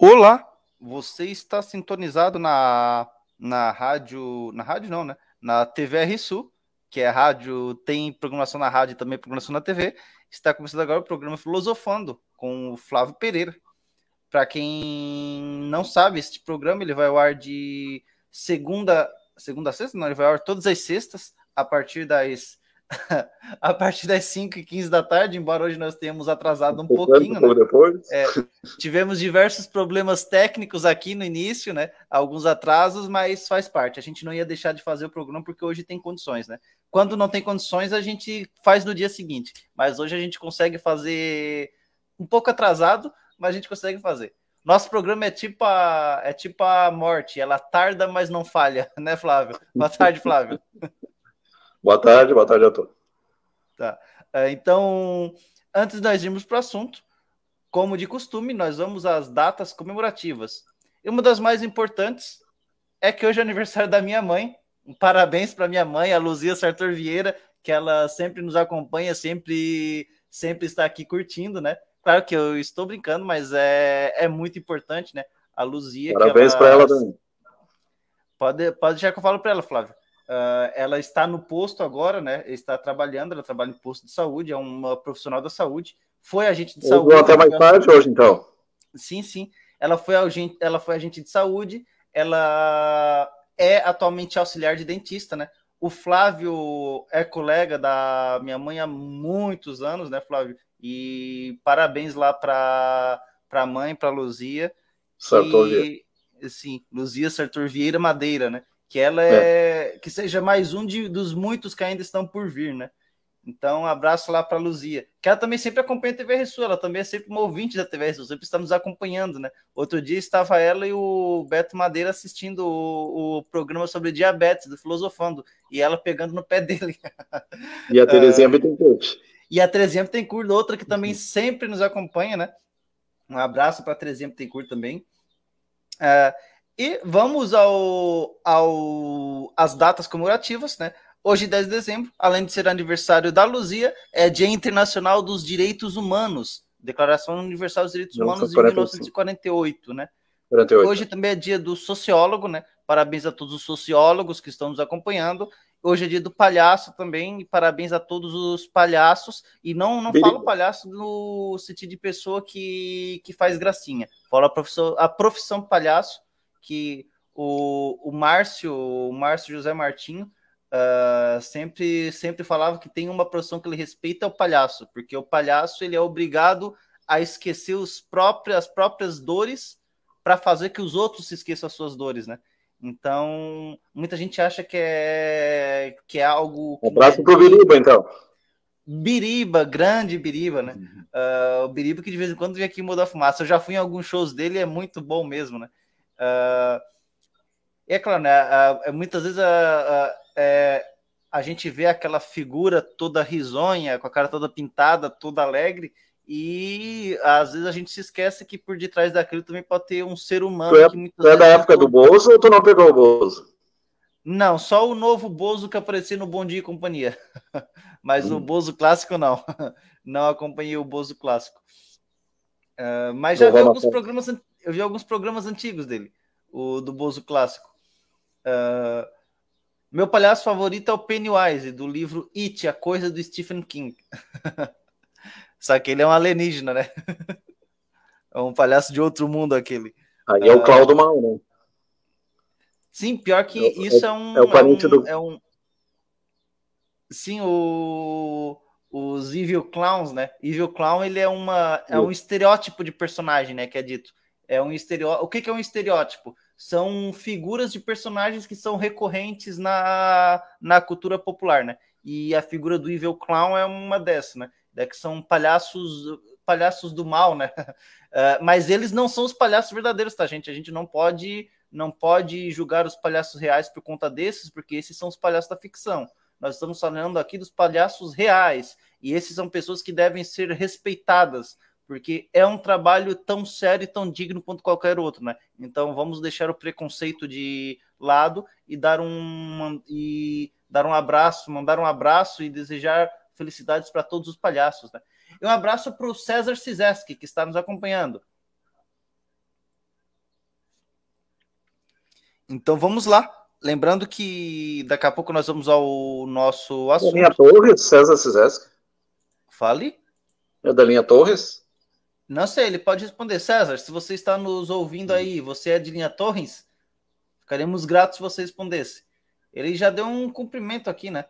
Olá, você está sintonizado na rádio não, né? Na TVR Sul, que é a rádio, tem programação na rádio e também programação na TV. Está começando agora o programa Filosofando com o Flávio Pereira. Para quem não sabe, este programa ele vai ao ar de segunda a sexta, não, ele vai ao ar todas as sextas a partir das a partir das 5h15 da tarde, embora hoje nós tenhamos atrasado um pouquinho, né? Depois. Tivemos diversos problemas técnicos aqui no início, né? Alguns atrasos, mas faz parte. A gente não ia deixar de fazer o programa porque hoje tem condições, né? Quando não tem condições, a gente faz no dia seguinte. Mas hoje a gente consegue fazer um pouco atrasado, mas a gente consegue fazer. Nosso programa é tipo a morte, ela tarda, mas não falha, né, Flávio? Boa tarde, Flávio. Boa tarde a todos. Tá. Então, antes de nós irmos para o assunto, como de costume, nós vamos às datas comemorativas. E uma das mais importantes é que hoje é aniversário da minha mãe. Um parabéns para minha mãe, a Luzia Sartor Vieira, que ela sempre nos acompanha, sempre está aqui curtindo, né? Claro que eu estou brincando, mas é muito importante, né? A Luzia, parabéns para ela também. Pode deixar que eu falo para ela, Flávio. Ela está no posto agora, né? Está trabalhando, ela trabalha em posto de saúde, é uma profissional da saúde. Foi agente de saúde. Até mais tarde hoje, então. Sim. Ela foi agente de saúde. Ela é atualmente auxiliar de dentista, né? O Flávio é colega da minha mãe há muitos anos, né, Flávio? E parabéns lá para a mãe, para a Luzia. Sartor Vieira. Sim, Luzia Sartor Vieira Madeira, né? Que ela que seja mais um dos muitos que ainda estão por vir, né? Então, um abraço lá para a Luzia, que ela também sempre acompanha a TV Sul, ela também é sempre uma ouvinte da TV Sul, sempre está nos acompanhando, né? Outro dia estava ela e o Beto Madeira assistindo o programa sobre diabetes, do Filosofando, e ela pegando no pé dele. E a Terezinha Bittencourt. E a Terezinha Bittencourt, outra que também sempre nos acompanha, né? Um abraço para a Terezinha Bittencourt também. E vamos às datas comemorativas, né? Hoje, 10 de dezembro, além de ser aniversário da Luzia, é Dia Internacional dos Direitos Humanos, Declaração Universal dos Direitos Humanos de 1948, né? 48. Hoje também é dia do sociólogo, né? Parabéns a todos os sociólogos que estão nos acompanhando. Hoje é dia do palhaço também, e parabéns a todos os palhaços. E não falo palhaço no sentido de pessoa que faz gracinha. Falo a profissão palhaço, que o Márcio José Martinho sempre falava que tem uma profissão que ele respeita, é o palhaço, porque o palhaço ele é obrigado a esquecer as próprias dores para fazer que os outros se esqueçam as suas dores, né? Então, muita gente acha que é algo... Um abraço pro Biriba, então. Biriba, grande Biriba, né? O Biriba que de vez em quando vem aqui mudar a fumaça. Eu já fui em alguns shows dele, é muito bom mesmo, né? É claro, né? Muitas vezes a gente vê aquela figura toda risonha, com a cara toda pintada, toda alegre, e às vezes a gente se esquece que por detrás daquilo também pode ter um ser humano que muitas vezes... Tu é da época do Bozo ou tu não pegou o Bozo? Não, só o novo Bozo que aparecia no Bom Dia e Companhia. Mas o Bozo clássico não. Não acompanhei o Bozo clássico. Mas já vi alguns programas, eu vi alguns programas antigos dele, o do Bozo clássico. Meu palhaço favorito é o Pennywise, do livro It, a Coisa do Stephen King. Só que ele é um alienígena, né? É um palhaço de outro mundo aquele. Aí é o Cláudio Mal, né? Sim, pior que isso é um... É o parente do... Sim, os Evil Clowns, né? Evil Clown, ele é um estereótipo de personagem, né? Que é dito. É um estereótipo. O que é um estereótipo? São figuras de personagens que são recorrentes na cultura popular, né? E a figura do Evil Clown é uma dessas, né? Que são palhaços do mal, né? Mas eles não são os palhaços verdadeiros, tá, gente? A gente não pode julgar os palhaços reais por conta desses, porque esses são os palhaços da ficção. Nós estamos falando aqui dos palhaços reais, e esses são pessoas que devem ser respeitadas, porque é um trabalho tão sério e tão digno quanto qualquer outro, né? Então vamos deixar o preconceito de lado e dar um abraço, mandar um abraço e desejar felicidades para todos os palhaços, né? E um abraço para o César Cizeski, que está nos acompanhando. Então vamos lá. Lembrando que daqui a pouco nós vamos ao nosso Da linha assunto. Torres, César Ciseski. Fale. É da linha Torres? Não sei, ele pode responder. César, se você está nos ouvindo aí, você é de linha Torres? Ficaremos gratos se você respondesse. Ele já deu um cumprimento aqui, né?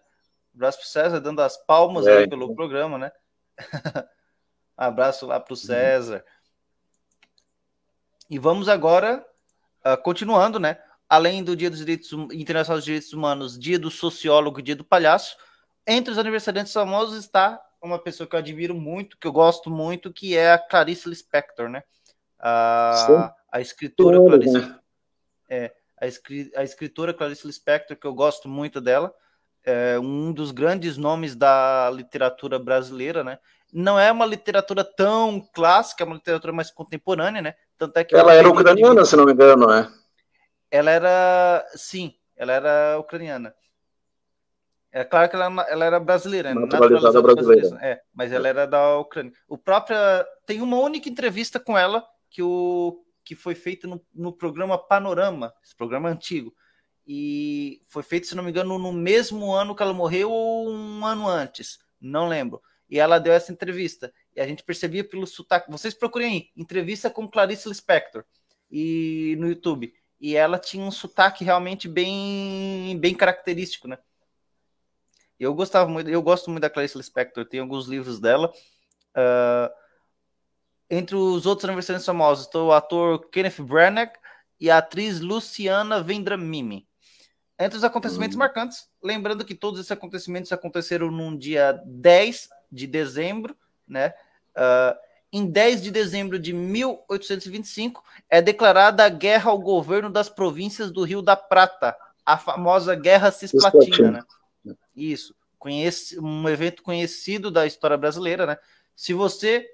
Abraço pro César, dando as palmas aí pelo programa, né? Abraço lá pro César. E vamos agora, continuando, né? Além do Dia dos Direitos Internacional dos Direitos Humanos, Dia do Sociólogo e Dia do Palhaço, entre os aniversariantes famosos está uma pessoa que eu admiro muito, que eu gosto muito, que é a Clarice Lispector, né? A escritora Clarice... a escritora Clarice Lispector, que eu gosto muito dela, é um dos grandes nomes da literatura brasileira, né? Não é uma literatura tão clássica, é uma literatura mais contemporânea, né? Tanto é que ela era ucraniana, se não me engano, não é? Ela era, sim, ela era ucraniana. É claro que ela era brasileira, naturalizada brasileira. Mas ela era da Ucrânia. Tem uma única entrevista com ela que foi feita no programa Panorama, esse programa antigo. E foi feito, se não me engano, no mesmo ano que ela morreu ou um ano antes, não lembro. E ela deu essa entrevista. E a gente percebia pelo sotaque. Vocês procurem aí, entrevista com Clarice Lispector e no YouTube. E ela tinha um sotaque realmente bem característico, né? Eu gosto muito da Clarice Lispector, tem alguns livros dela. Entre os outros aniversariantes famosos, estou o ator Kenneth Branagh e a atriz Luciana Vendramini. Entre os acontecimentos marcantes, lembrando que todos esses acontecimentos aconteceram num dia 10 de dezembro, né? Em 10 de dezembro de 1825, é declarada a guerra ao governo das províncias do Rio da Prata, a famosa Guerra Cisplatina, né? Isso, um evento conhecido da história brasileira, né? Se você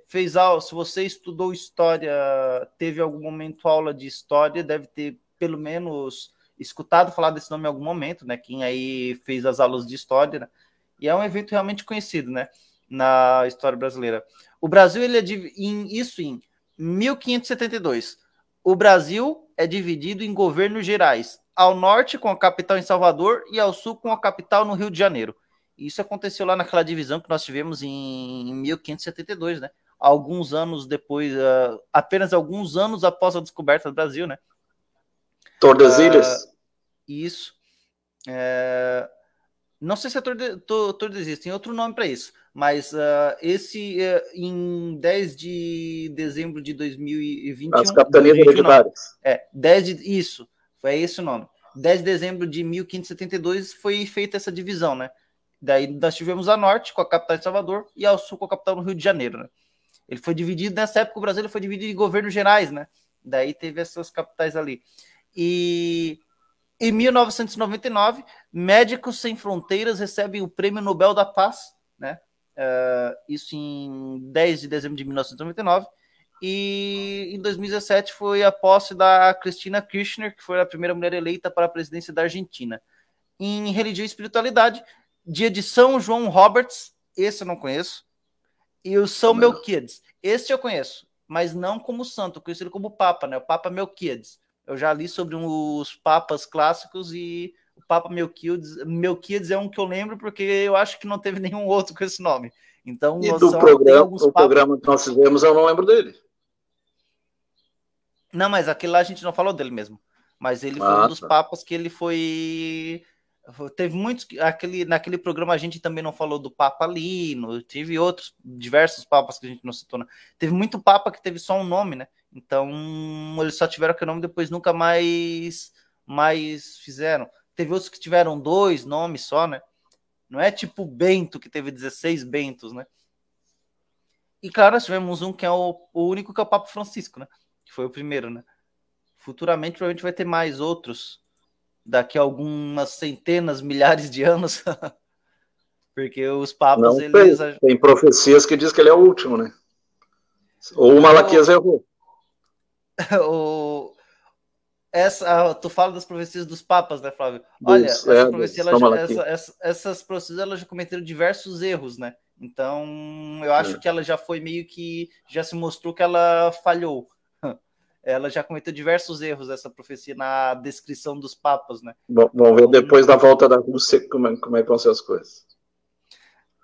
estudou história, teve algum momento aula de história, deve ter pelo menos escutado falar desse nome em algum momento, né? Quem aí fez as aulas de história, né? E é um evento realmente conhecido, né? Na história brasileira. O Brasil, ele é em 1572. O Brasil é dividido em governos gerais, ao norte com a capital em Salvador e ao sul com a capital no Rio de Janeiro. Isso aconteceu lá naquela divisão que nós tivemos em 1572, né? Alguns anos depois, apenas alguns anos após a descoberta do Brasil, né? Tordesilhas? Isso. Não sei se é Tordesilhas, tem outro nome para isso, mas em 10 de dezembro de 2021... As capitanias hereditárias. Isso, foi esse o nome. 10 de dezembro de 1572 foi feita essa divisão, né? Daí nós tivemos a norte com a capital de Salvador e ao sul com a capital no Rio de Janeiro, né? Ele foi dividido, nessa época o Brasil foi dividido em governos gerais, né? Daí teve essas capitais ali. E em 1999, Médicos Sem Fronteiras recebem o Prêmio Nobel da Paz, né? Isso em 10 de dezembro de 1999. E em 2017 foi a posse da Cristina Kirchner, que foi a primeira mulher eleita para a presidência da Argentina. Em religião e espiritualidade, dia de São João Roberts, esse eu não conheço, e o São Melquiades, esse eu conheço, mas não como santo, conhecido como Papa, né? O Papa Melquiades. Eu já li sobre os papas clássicos e o Papa Melquiades é um que eu lembro porque eu acho que não teve nenhum outro com esse nome. Então, e do programa que nós fizemos, eu não lembro dele. Não, mas aquele lá a gente não falou dele mesmo. Mas ele foi um dos papas que ele foi... Teve muitos... Naquele programa a gente também não falou do Papa Lino, teve outros, diversos papas que a gente não citou. Né? Teve muito papa que teve só um nome, né? Então, eles só tiveram aquele nome, depois nunca mais fizeram. Teve outros que tiveram 2 nomes só, né? Não é tipo Bento, que teve 16 Bentos, né? E claro, nós tivemos um que é o único, que é o Papa Francisco, né? Que foi o primeiro, né? Futuramente, provavelmente vai ter mais outros, daqui a algumas centenas, milhares de anos. Porque os papas, não, tem profecias que diz que ele é o último, né? Ou o Malaquias errou. Tu fala das profecias dos papas, né, Flávio? Olha, essas profecias elas já cometeram diversos erros, né? Então, eu acho que ela já foi meio que... Já se mostrou que ela falhou. ela já cometeu diversos erros, essa profecia, na descrição dos papas, né? Bom, vamos ver depois da volta da Rússia como é que vão ser as coisas.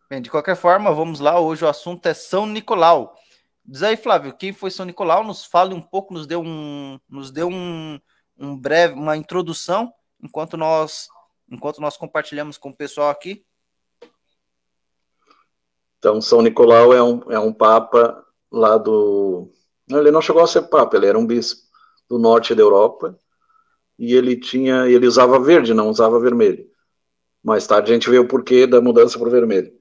Bem, de qualquer forma, vamos lá. Hoje o assunto é São Nicolau. Diz aí, Flávio, quem foi São Nicolau? Nos fale um pouco, nos dê uma introdução, enquanto nós compartilhamos com o pessoal aqui. Então, São Nicolau é um papa lá do... Ele não chegou a ser papa, ele era um bispo do norte da Europa, e ele usava verde, não usava vermelho. Mais tarde a gente vê o porquê da mudança para o vermelho.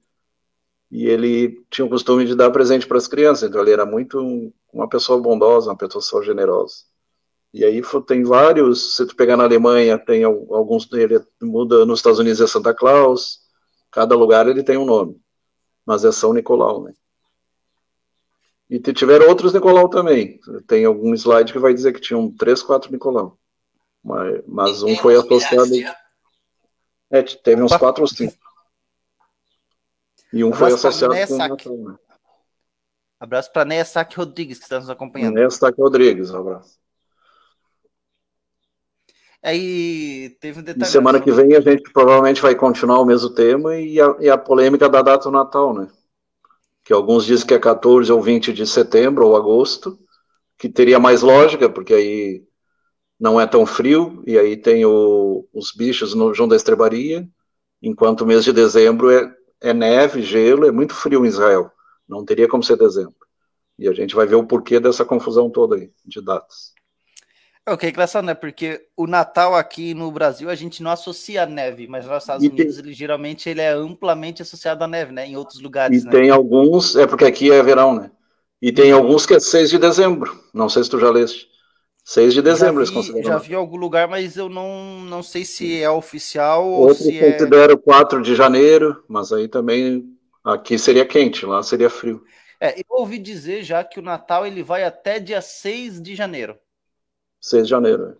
E ele tinha o costume de dar presente para as crianças, então ele era muito uma pessoa bondosa, uma pessoa generosa. E aí tem vários, se tu pegar na Alemanha, tem alguns, ele muda, nos Estados Unidos é Santa Claus, cada lugar ele tem um nome, mas é São Nicolau, né? E tiveram outros Nicolau também, tem algum slide que vai dizer que tinham 3, 4 Nicolau, mas um foi associado... teve uns 4 ou 5. E um foi associado com o Natal, né? Abraço para Neia Saque Rodrigues, que está nos acompanhando. Neia Saque Rodrigues, um abraço. Aí teve um detalhe. E semana que vem a gente provavelmente vai continuar o mesmo tema e a polêmica da data do Natal, né? Que alguns dizem que é 14 ou 20 de setembro ou agosto, que teria mais lógica, porque aí não é tão frio, e aí tem os bichos no João da Estrebaria, enquanto o mês de dezembro é neve, gelo, é muito frio em Israel. Não teria como ser dezembro. E a gente vai ver o porquê dessa confusão toda aí, de datas. Ok, engraçado, né? Porque o Natal aqui no Brasil a gente não associa a neve, mas nos Estados Unidos geralmente ele é amplamente associado à neve, né? Em outros lugares, e tem alguns, porque aqui é verão, né? E tem alguns que é 6 de dezembro. Não sei se tu já leste. 6 de dezembro eles consideram. Já vi em algum lugar, mas eu não sei se é oficial Outros ou se é... consideram 4 de janeiro, mas aí também aqui seria quente, lá seria frio. Eu ouvi dizer já que o Natal ele vai até dia 6 de janeiro. 6 de janeiro.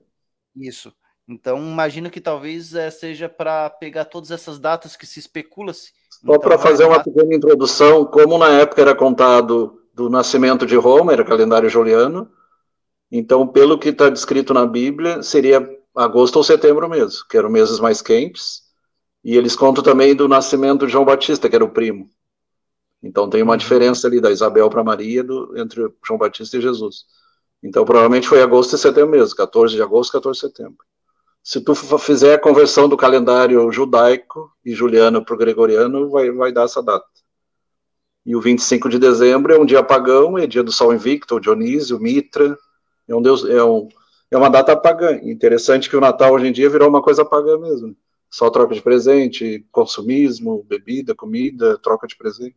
Isso. Então, imagino que talvez seja para pegar todas essas datas que se especula-se. Só para fazer uma pequena introdução, como na época era contado do nascimento de Roma, era calendário juliano, então, pelo que está descrito na Bíblia, seria agosto ou setembro mesmo, que eram meses mais quentes, e eles contam também do nascimento de João Batista, que era o primo. Então, tem uma diferença ali da Isabel para Maria entre João Batista e Jesus. Então, provavelmente foi agosto e setembro mesmo, 14 de agosto, 14 de setembro. Se tu fizer a conversão do calendário judaico e juliano para o gregoriano, vai dar essa data. E o 25 de dezembro é um dia pagão, é dia do Sol Invicto, o Dionísio, Mitra, é um deus, é uma data pagã. Interessante que o Natal hoje em dia virou uma coisa pagã mesmo. Só troca de presente, consumismo, bebida, comida, troca de presente.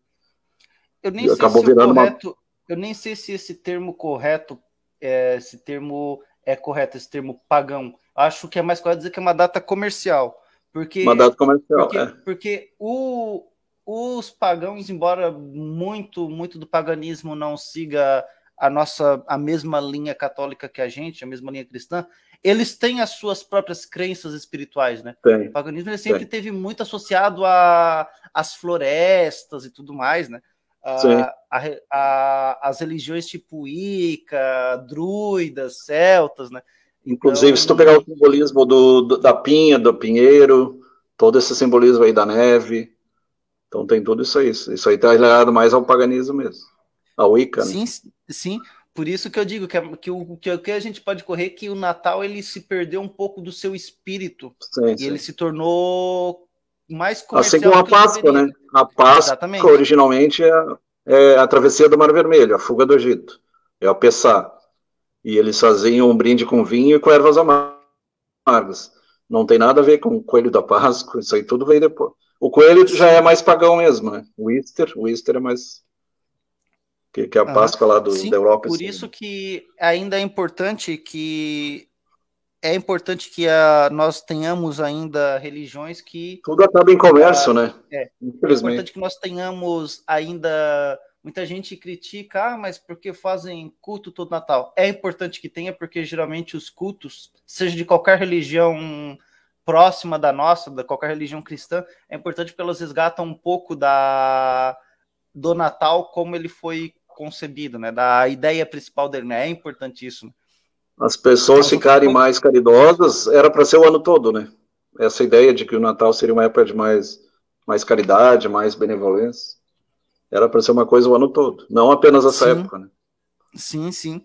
Eu nem sei se correto, eu nem sei se esse termo correto, esse termo pagão. Acho que é mais correto dizer que é uma data comercial. Porque, uma data comercial, porque os pagãos, embora muito do paganismo não siga a mesma linha católica que a mesma linha cristã, eles têm as suas próprias crenças espirituais, né? O paganismo ele sempre teve muito associado às florestas e tudo mais, né? As religiões tipo Wicca, druidas, celtas, né? Inclusive, se tu pegar o simbolismo da pinha, do pinheiro, todo esse simbolismo aí da neve, então tem tudo isso aí. Isso aí está ligado mais ao paganismo mesmo, ao Wicca, sim, né? Sim, por isso que eu digo que o que a gente pode correr é que o Natal ele se perdeu um pouco do seu espírito, ele se tornou mais comercial. Assim como a Páscoa, né? A Páscoa, exatamente, originalmente, é a travessia do Mar Vermelho, a fuga do Egito, é o Pessá. E eles faziam um brinde com vinho e com ervas amargas. Não tem nada a ver com o coelho da Páscoa, isso aí tudo veio depois. O coelho já é mais pagão mesmo, né? O Easter é mais... que a Páscoa lá da Europa. Por isso que ainda é importante que nós tenhamos ainda religiões que... Tudo acaba em comércio, né? Infelizmente. É importante que nós tenhamos ainda... Muita gente critica, mas porque fazem culto todo Natal? É importante que tenha, porque geralmente os cultos, seja de qualquer religião próxima da nossa, de qualquer religião cristã, é importante porque elas resgatam um pouco do Natal como ele foi concebido, né? Da ideia principal dele, né? É importante isso. Né? As pessoas ficarem mais caridosas, era para ser o ano todo, né? Essa ideia de que o Natal seria uma época de mais caridade, mais benevolência. Era para ser uma coisa o ano todo, não apenas essa época, né? Sim, sim.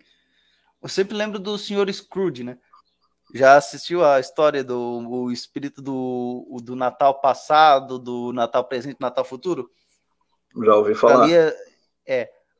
Eu sempre lembro do Sr. Scrooge, né? Já assistiu a história do espírito do Natal passado, do Natal presente, do Natal futuro? Já ouvi falar. Ali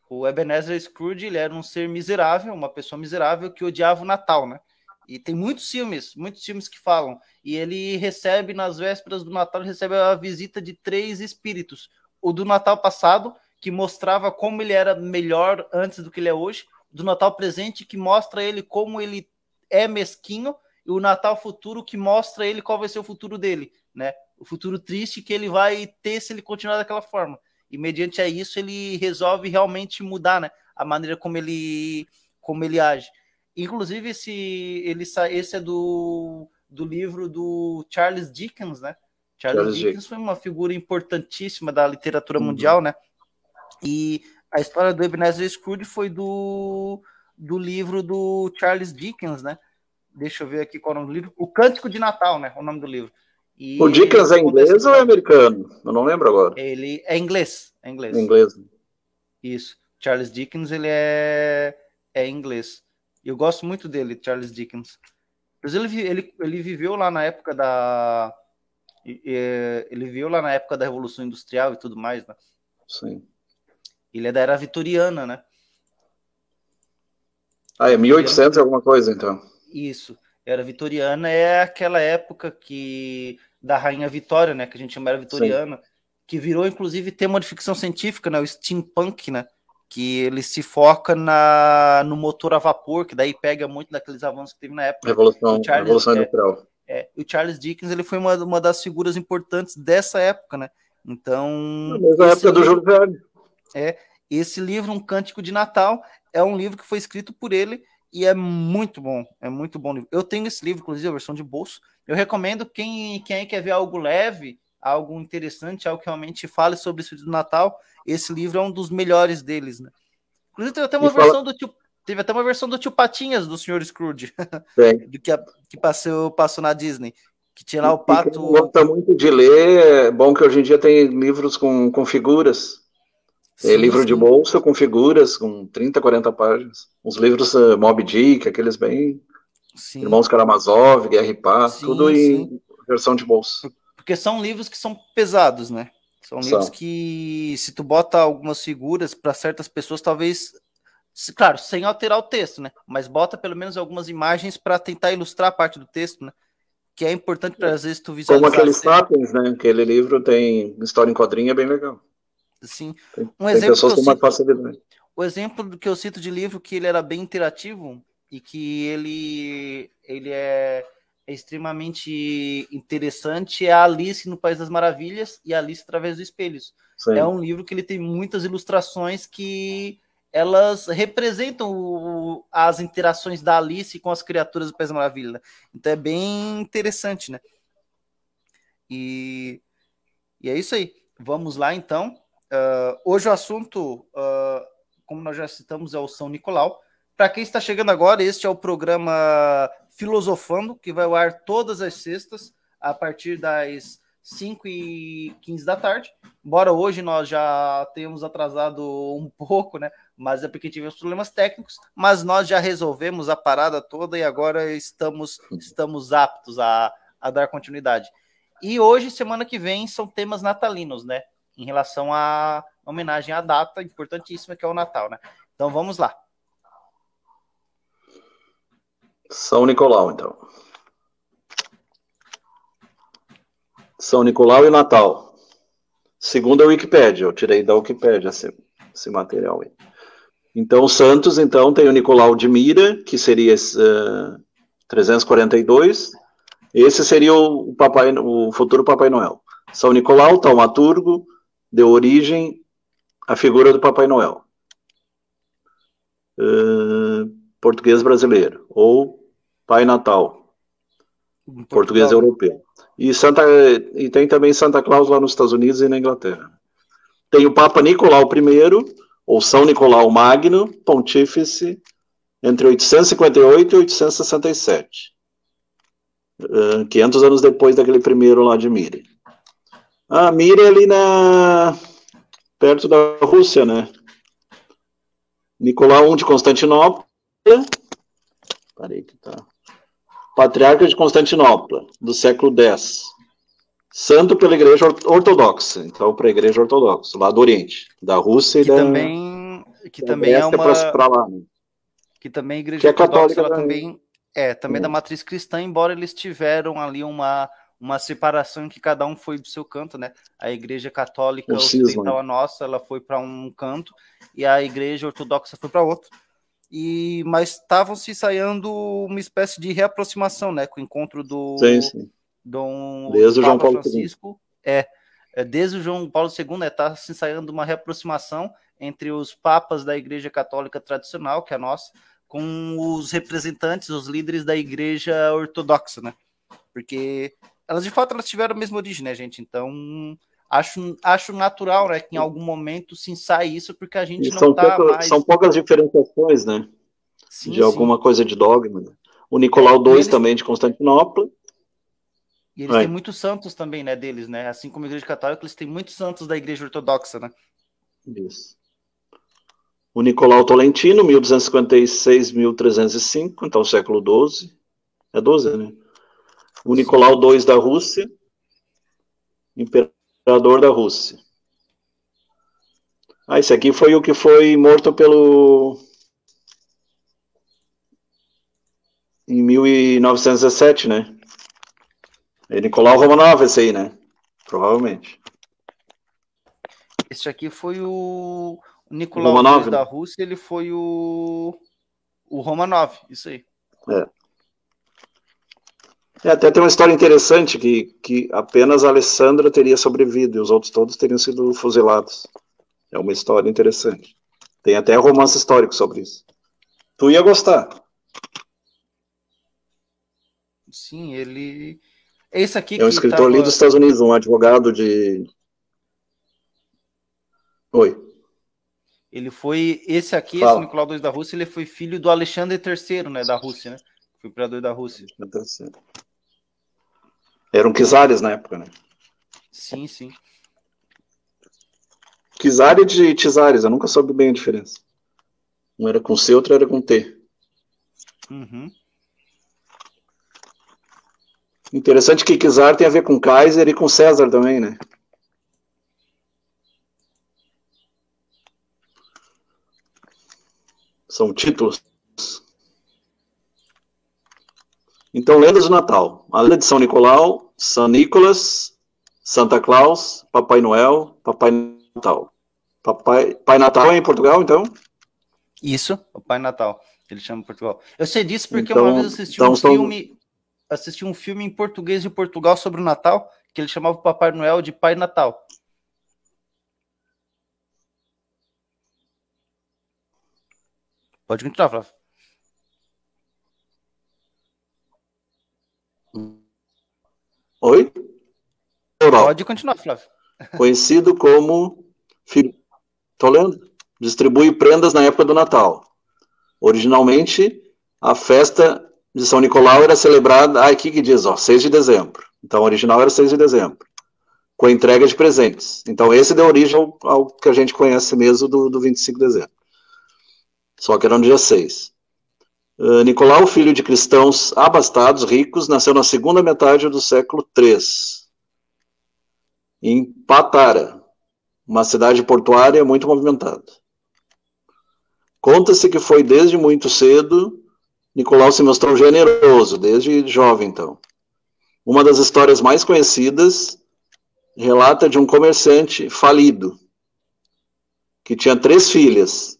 o Ebenezer Scrooge, ele era um ser miserável, uma pessoa miserável que odiava o Natal, né? E tem muitos filmes que falam. E ele recebe, nas vésperas do Natal, ele recebe a visita de 3 espíritos. O do Natal passado, que mostrava como ele era melhor antes do que ele é hoje. Do Natal presente, que mostra ele como ele é mesquinho. E o Natal futuro, que mostra ele qual vai ser o futuro dele, né? O futuro triste que ele vai ter se ele continuar daquela forma. E mediante a isso ele resolve realmente mudar, né, a maneira como ele age. Inclusive esse é do livro do Charles Dickens, né? Charles Dickens foi uma figura importantíssima da literatura mundial, né? E a história do Ebenezer Scrooge foi do livro do Charles Dickens, né? Deixa eu ver aqui qual é o nome do livro. O Cântico de Natal, né? O nome do livro. E o Dickens é inglês ou é americano? Eu não lembro agora. Ele é inglês. É inglês. Inglês. Isso. Charles Dickens, ele é inglês. Eu gosto muito dele, Charles Dickens. Mas ele viveu lá na época da... Ele viveu lá na época da Revolução Industrial e tudo mais, né? Sim. Ele é da era vitoriana, né? É 1800 alguma coisa, então. Isso. Era vitoriana é aquela época da Rainha Vitória, né? Que a gente chama era vitoriana, sim, que virou, inclusive, tema de ficção científica, né? O steampunk, né? Que ele se foca no motor a vapor, que daí pega muito daqueles avanços que teve na época. Revolução Industrial. O Charles Dickens, ele foi uma das figuras importantes dessa época, né? Então... Na mesma época do Júlio Verne. Esse livro, Um Cântico de Natal, é um livro que foi escrito por ele e é muito bom livro. Eu tenho esse livro, inclusive, a versão de bolso. Eu recomendo quem quer ver algo leve, algo interessante, algo que realmente fale sobre o espírito do Natal. Esse livro é um dos melhores deles, né? Inclusive, teve até uma versão do Tio Patinhas, do Sr. Scrooge, que passou na Disney, que tinha lá o pato... Quem gosta muito de ler, é bom que hoje em dia tem livros com figuras. Sim, livro de bolsa com figuras, com 30, 40 páginas. Os livros Moby Dick, aqueles bem... Sim. Irmãos Karamazov, Guerra e Paz, tudo em versão de bolsa. Porque são livros que são pesados, né? São livros que, se tu bota algumas figuras para certas pessoas, talvez... Claro, sem alterar o texto, né? Mas bota pelo menos algumas imagens para tentar ilustrar parte do texto, né? Que é importante para, às vezes, tu visualizar. Como aqueles Sapiens, né? Aquele livro tem história em quadrinho, é bem legal. Sim. Tem pessoas com mais facilidade. O exemplo que eu cito de livro que ele era bem interativo e que ele é extremamente interessante é a Alice no País das Maravilhas e a Alice através dos Espelhos. Sim. É um livro que ele tem muitas ilustrações que elas representam as interações da Alice com as criaturas do País das Maravilhas. Né? Então é bem interessante, né? E é isso aí. Vamos lá, então. Hoje o assunto, como nós já citamos, é o São Nicolau. Para quem está chegando agora, este é o programa Filosofando, que vai ao ar todas as sextas, a partir das 5h15 da tarde. Embora hoje nós já tenhamos atrasado um pouco, né? Mas é porque tivemos problemas técnicos, mas nós já resolvemos a parada toda e agora estamos aptos a dar continuidade. E hoje, semana que vem, são temas natalinos, né? Em relação à homenagem à data importantíssima que é o Natal, né? Então vamos lá. São Nicolau, então. São Nicolau e Natal. Segundo a Wikipédia, eu tirei da Wikipédia esse material aí. Então, os santos, então, tem o Nicolau de Mira, que seria 342. Esse seria o futuro Papai Noel. São Nicolau, taumaturgo, deu origem à figura do Papai Noel. Português brasileiro, ou Pai Natal, português europeu. E tem também Santa Claus lá nos Estados Unidos e na Inglaterra. Tem o Papa Nicolau I, ou São Nicolau Magno, pontífice entre 858 e 867. 500 anos depois daquele primeiro lá de Mira. A Mira é ali perto da Rússia, né? Nicolau I de Constantinopla, patriarca de Constantinopla, do século X, santo pela Igreja Ortodoxa, então para a Igreja Ortodoxa, lá do Oriente, da Rússia que também é uma pra lá, né? Que também a Igreja que é Ortodoxa, católica, também da matriz cristã, embora eles tiveram ali uma separação em que cada um foi do seu canto, né? A Igreja Católica Ocidental, a nossa, ela foi para um canto e a Igreja Ortodoxa foi para outro. Mas estavam se ensaiando uma espécie de reaproximação, né? Com o encontro do desde o João Paulo Francisco. Desde o João Paulo II, está se ensaiando uma reaproximação entre os papas da Igreja Católica tradicional, que é a nossa, com os representantes, os líderes da Igreja Ortodoxa, né? Porque elas, de fato, elas tiveram a mesma origem, né, gente? Então, acho natural, né, que em algum momento se ensaie isso, porque a gente não está mais... São poucas diferenciações, né? Sim, alguma coisa de dogma. Né? O Nicolau II também de Constantinopla. E eles têm muitos santos também, né, deles, né? Assim como a Igreja Católica, eles têm muitos santos da Igreja Ortodoxa, né? Isso. O Nicolau Tolentino, 1256-1305, então século XII. É 12, né? O Nicolau II da Rússia, imperador da Rússia. Esse aqui foi o que foi morto em 1917, né? É Nicolau Romanov, esse aí, né? Provavelmente. Esse aqui foi o Nicolau Romanov, II da Rússia, ele foi o Romanov, isso aí. Até tem uma história interessante que apenas a Alessandra teria sobrevivido e os outros todos teriam sido fuzilados. É uma história interessante. Tem até romance histórico sobre isso. Tu ia gostar. Sim, ele... Esse aqui é um escritor ali dos Estados Unidos, um advogado de... Oi. Ele foi... Esse aqui, esse Nicolau II da Rússia, ele foi filho do Alexandre III, né, da Rússia, né? Foi imperador da Rússia. Eram czares na época, né? Sim, sim. Czar e de czares, eu nunca soube bem a diferença. Um era com C, outro era com T. Uhum. Interessante que czar tem a ver com Kaiser e com César também, né? São títulos. Então, lendas do Natal. A lenda de São Nicolau, São Nicolas, Santa Claus, Papai Noel, Papai Natal. Pai Natal é em Portugal, então? Isso, o Pai Natal, ele chama em Portugal. Eu sei disso porque uma vez assisti um filme em português de Portugal sobre o Natal, que ele chamava o Papai Noel de Pai Natal. Pode continuar, Flávio. Oi? Pode continuar, Flávio. Conhecido como... Tô lendo? Distribui prendas na época do Natal. Originalmente, a festa de São Nicolau era celebrada... aqui que diz, 6 de dezembro. Então, o original era 6 de dezembro. Com a entrega de presentes. Então, esse deu origem ao que a gente conhece mesmo do 25 de dezembro. Só que era no dia 6. Nicolau, filho de cristãos abastados, ricos, nasceu na segunda metade do século III. Em Patara, uma cidade portuária muito movimentada. Conta-se que foi desde muito cedo, Nicolau se mostrou generoso, desde jovem então. Uma das histórias mais conhecidas relata de um comerciante falido, que tinha 3 filhas,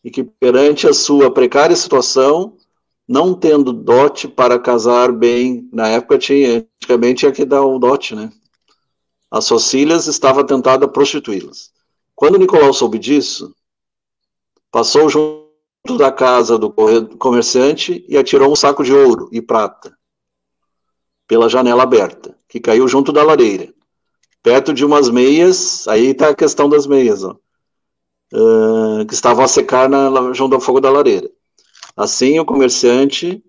e que perante a sua precária situação, não tendo dote para casar bem, na época antigamente tinha que dar o dote, né? As suas filhas estava tentada a prostituí-las. Quando Nicolau soube disso, passou junto da casa do comerciante e atirou um saco de ouro e prata pela janela aberta, que caiu junto da lareira, perto de umas meias, aí está a questão das meias, que estavam a secar junto ao fogo da lareira. Assim, o comerciante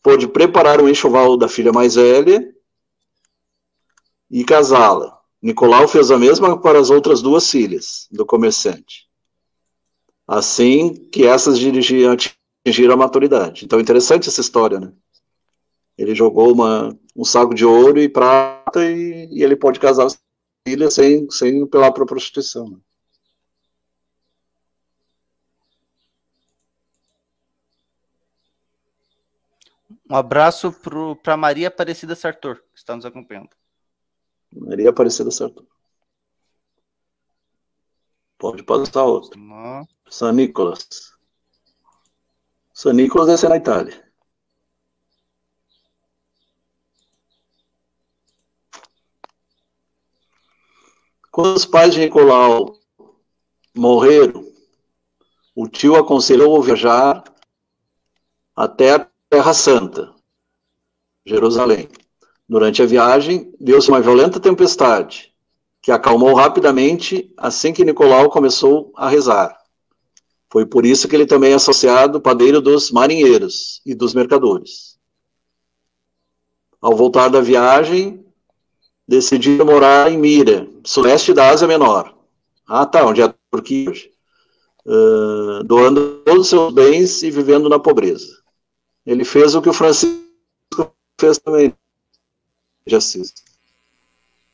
pôde preparar o enxoval da filha mais velha e casá-la. Nicolau fez a mesma para as outras duas filhas do comerciante. Assim que essas atingiram a maturidade. Então, interessante essa história, né? Ele jogou um saco de ouro e prata e ele pode casar as filhas sem apelar para a prostituição. Né? Um abraço para Maria Aparecida Sartor, que está nos acompanhando. Maria Aparecida Sartor. Pode passar outro. San Nicolas. San Nicolas esse é na Itália. Quando os pais de Nicolau morreram, o tio aconselhou viajar até a Terra Santa, Jerusalém. Durante a viagem, deu-se uma violenta tempestade, que acalmou rapidamente assim que Nicolau começou a rezar. Foi por isso que ele também é associado padeiro dos marinheiros e dos mercadores. Ao voltar da viagem, decidiu morar em Mira, sudeste da Ásia Menor. Onde é a Turquia hoje. Doando todos os seus bens e vivendo na pobreza. Ele fez o que o Francisco fez também, de Assis.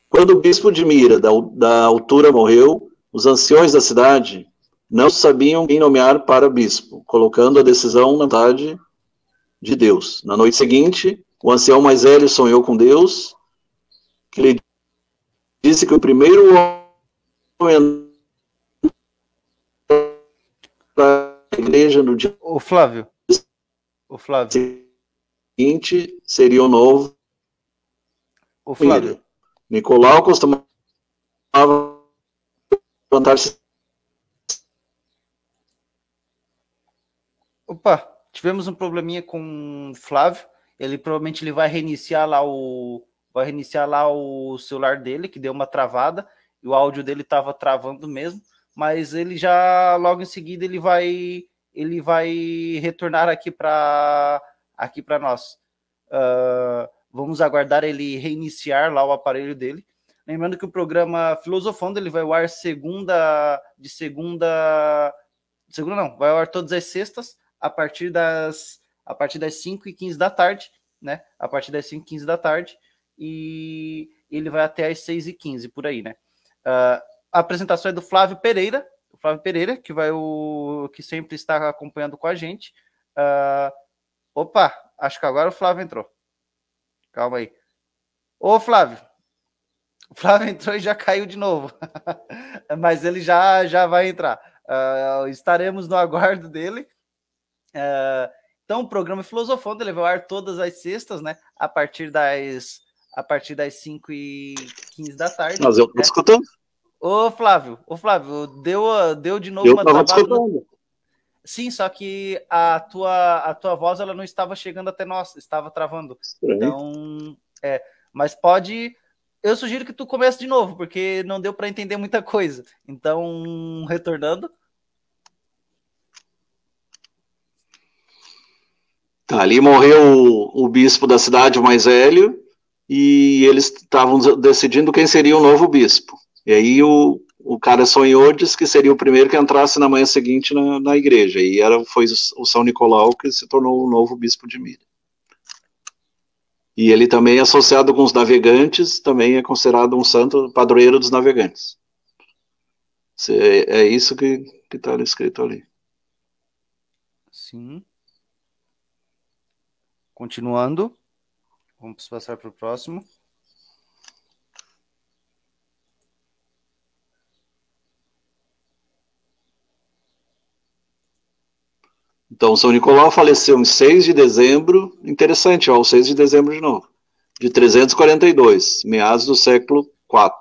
Quando o bispo de Mira, da altura, morreu, os anciões da cidade não sabiam quem nomear para bispo, colocando a decisão na vontade de Deus. Na noite seguinte, o ancião mais velho sonhou com Deus, que lhe disse que o primeiro homem da igreja no dia Flávio seguinte seria o novo Flávio. Nicolau costumava levantar-se. Opa, tivemos um probleminha com o Flávio. Ele provavelmente vai reiniciar lá o celular dele, que deu uma travada, e o áudio dele estava travando mesmo, mas ele já, logo em seguida, ele vai retornar aqui para nós. Vamos aguardar ele reiniciar lá o aparelho dele. Lembrando que o programa Filosofando, ele vai ao ar vai ao ar todas as sextas, a partir das 5h15 da tarde, né? A partir das 5h15 da tarde, e ele vai até às 6h15, por aí, né? A apresentação é do Flávio Pereira, que sempre está acompanhando com a gente. Opa, acho que agora o Flávio entrou. Calma aí. Ô, Flávio. O Flávio entrou e já caiu de novo. Mas ele já vai entrar. Estaremos no aguardo dele. Então, o programa Filosofando, ele vai ao ar todas as sextas, né? A partir das 5h15 da tarde. Mas eu estou escutando. Ô, Flávio, deu de novo uma travada. Sim, só que a tua voz ela não estava chegando até nós, estava travando. Então, mas pode... Eu sugiro que tu comece de novo, porque não deu para entender muita coisa. Então, retornando. Ali morreu o bispo da cidade, o mais velho, e eles estavam decidindo quem seria o novo bispo. E aí o cara sonhou, disse que seria o primeiro que entrasse na manhã seguinte na igreja. E foi o São Nicolau que se tornou o novo bispo de Mira. E ele também, associado com os navegantes, também é considerado um santo padroeiro dos navegantes. É isso que está escrito ali. Sim. Continuando. Vamos passar para o próximo. Então, São Nicolau faleceu em 6 de dezembro, interessante, o 6 de dezembro de novo, de 342, meados do século IV.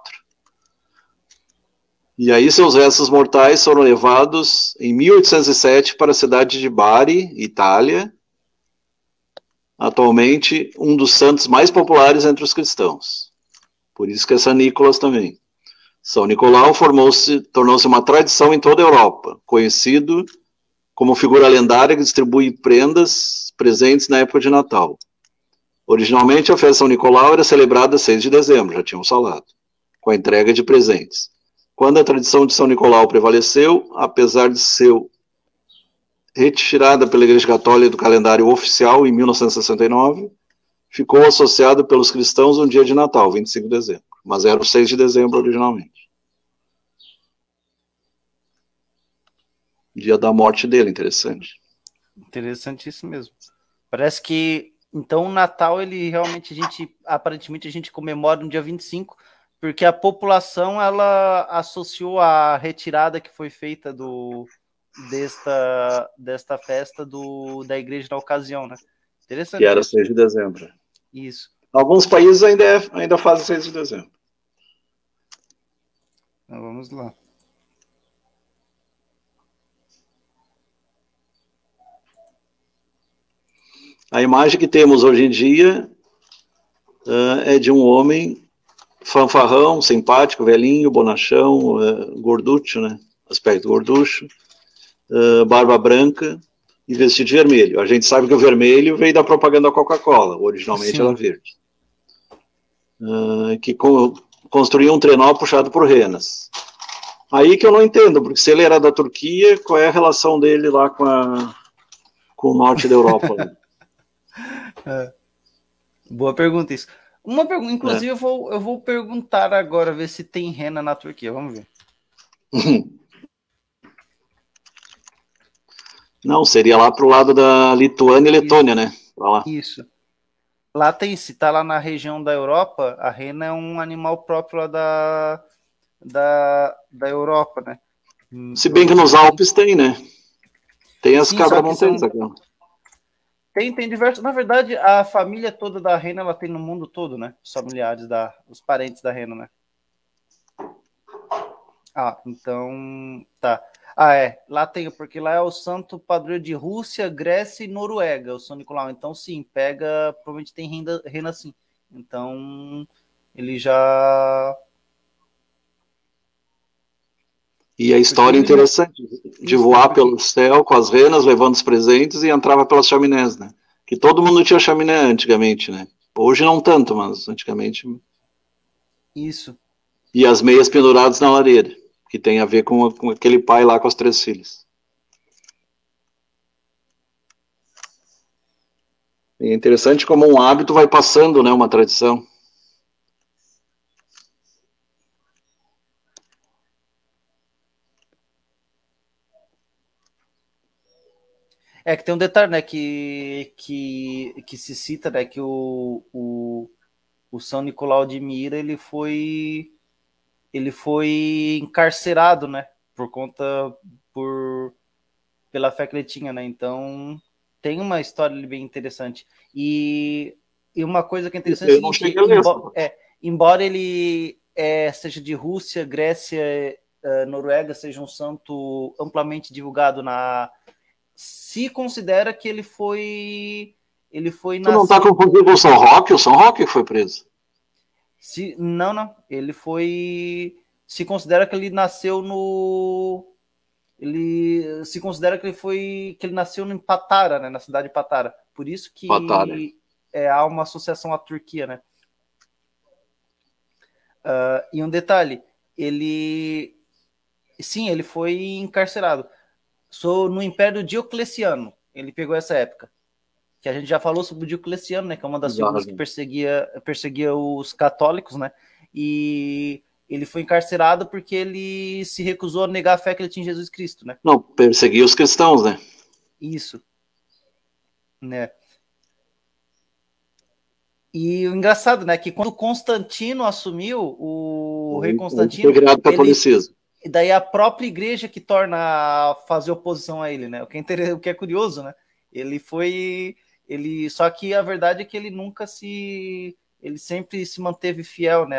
E aí seus restos mortais foram levados em 1807 para a cidade de Bari, Itália, atualmente um dos santos mais populares entre os cristãos. Por isso que é São Nicolas também. São Nicolau tornou-se uma tradição em toda a Europa, conhecido como figura lendária que distribui prendas, presentes na época de Natal. Originalmente, a festa São Nicolau era celebrada 6 de dezembro, já tínhamos falado, com a entrega de presentes. Quando a tradição de São Nicolau prevaleceu, apesar de ser retirada pela Igreja Católica do calendário oficial em 1969, ficou associado pelos cristãos no dia de Natal, 25 de dezembro, mas era o 6 de dezembro originalmente. Dia da morte dele, interessante. Interessantíssimo mesmo. Parece que, então, o Natal, ele realmente, aparentemente, a gente comemora no dia 25, porque a população, ela associou a retirada que foi feita desta festa da igreja na ocasião, né? Interessante. Que era 6 de dezembro. Isso. Alguns países ainda fazem 6 de dezembro. Então, vamos lá. A imagem que temos hoje em dia é de um homem fanfarrão, simpático, velhinho, bonachão, gorducho, né? Aspecto gorducho, barba branca e vestido de vermelho. A gente sabe que o vermelho veio da propaganda da Coca-Cola, originalmente era verde. Que construía um trenó puxado por renas. Aí que eu não entendo, porque se ele era da Turquia, qual é a relação dele lá com o norte da Europa? Boa pergunta isso. Uma pergunta, inclusive eu vou perguntar agora, ver se tem rena na Turquia, vamos ver. Não, seria lá pro lado da Lituânia e Letônia, né? Pra lá. Isso. Lá tem, se tá lá na região da Europa, a rena é um animal próprio lá da Europa, né? Se bem que nos Alpes tem, né? Tem as cabra-montanhas aqui. Tem diversos. Na verdade, a família toda da rena, ela tem no mundo todo, né? Os familiares, os parentes da rena, né? Então, tá. Lá tem, porque lá é o santo padroeiro de Rússia, Grécia e Noruega, o São Nicolau. Então, sim, provavelmente tem rena sim. Então, ele já... E a história interessante de voar pelo céu com as renas, levando os presentes e entrava pelas chaminés, né? Que todo mundo tinha chaminé antigamente, né? Hoje não tanto, mas antigamente... Isso. E as meias penduradas na lareira, que tem a ver com aquele pai lá com as 3 filhas. E é interessante como um hábito vai passando, né? Uma tradição. Que tem um detalhe, né, que se cita, né, que o São Nicolau de Mira, ele foi encarcerado, né, pela fé que ele tinha, né, então tem uma história ali bem interessante. E uma coisa que é interessante é o seguinte, embora ele seja de Rússia, Grécia, Noruega, seja um santo amplamente divulgado se considera que ele foi Tu não está confundindo com o São Roque? O São Roque foi preso. Não. Ele se considera que ele nasceu se considera que ele nasceu em Patara, né, na cidade de Patara. Por isso que há uma associação à Turquia, né? E um detalhe, ele foi encarcerado. No Império Diocleciano, ele pegou essa época. Que a gente já falou sobre o Diocleciano, né? Que é uma das figuras que perseguia os católicos, né? E ele foi encarcerado porque ele se recusou a negar a fé que ele tinha em Jesus Cristo, né? Não, perseguia os cristãos, né? Isso. Né? E o engraçado, né? Que quando Constantino assumiu, o rei Constantino... Foi virado catolicismo. E daí a própria igreja que torna a fazer oposição a ele, né? O que é curioso, né? Só que a verdade é que ele sempre se manteve fiel, né?